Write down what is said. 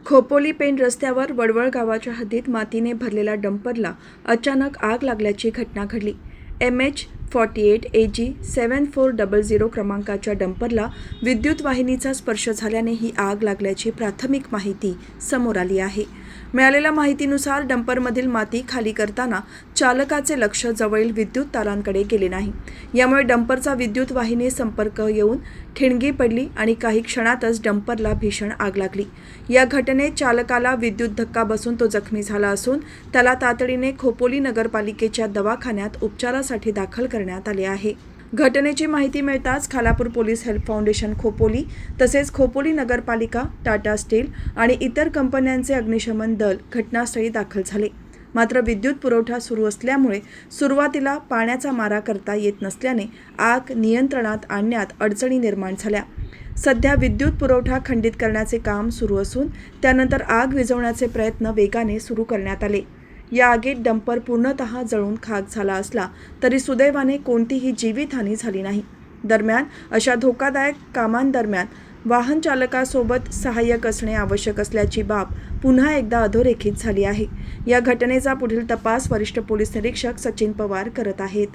खोपोली पेण रस्त्यावर वडवळ गावाच्या हद्दीत मातीने भरलेल्या डंपरला अचानक आग लागल्याची घटना घडली. MH48 AG 7400 क्रमांकाच्या डंपरला विद्युत वाहिनीचा स्पर्श झाल्याने ही आग लागल्याची प्राथमिक माहिती समोर आली आहे. मिळालेल्या माहितीनुसार डंपरमधील माती खाली करताना चालकाचे लक्ष जवळील विद्युत तारांकडे गेले नाही. यामुळे डंपरचा विद्युत वाहिनी संपर्क येऊन ठिणगी पडली आणि काही क्षणातच डंपरला भीषण आग लागली. या घटनेत चालकाला विद्युत धक्का बसून तो जखमी झाला असून त्याला तातडीने खोपोली नगरपालिकेच्या दवाखान्यात उपचारासाठी दाखल करण्यात आले आहे. घटनेची माहिती मिळताच Khalapur police help foundation Khopoli तसेच खोपोली नगरपालिका, टाटा स्टील आणि इतर कंपन्यांचे अग्निशमन दल घटनास्थळी दाखल झाले. मात्र विद्युत पुरवठा सुरू असल्यामुळे सुरुवातीला पाण्याचा मारा करता येत नसल्याने आग नियंत्रणात आणण्यात अडचणी निर्माण झाल्या. सध्या विद्युत पुरवठा खंडित करण्याचे काम सुरू असून त्यानंतर आग विझवण्याचे प्रयत्न वेगाने सुरू करण्यात आले. या आगीत डंपर पूर्णतः जळून खाक झाला असला तरी सुदैवाने कोणतीही जीवितहानी झाली नाही. दरम्यान अशा धोकादायक कामांदरम्यान वाहन चालकासोबत सहाय्यक असणे आवश्यक असल्याची बाब पुन्हा एकदा अधोरेखित झाली आहे. या घटनेचा पुढील तपास वरिष्ठ पोलीस निरीक्षक सचिन पवार करत आहेत.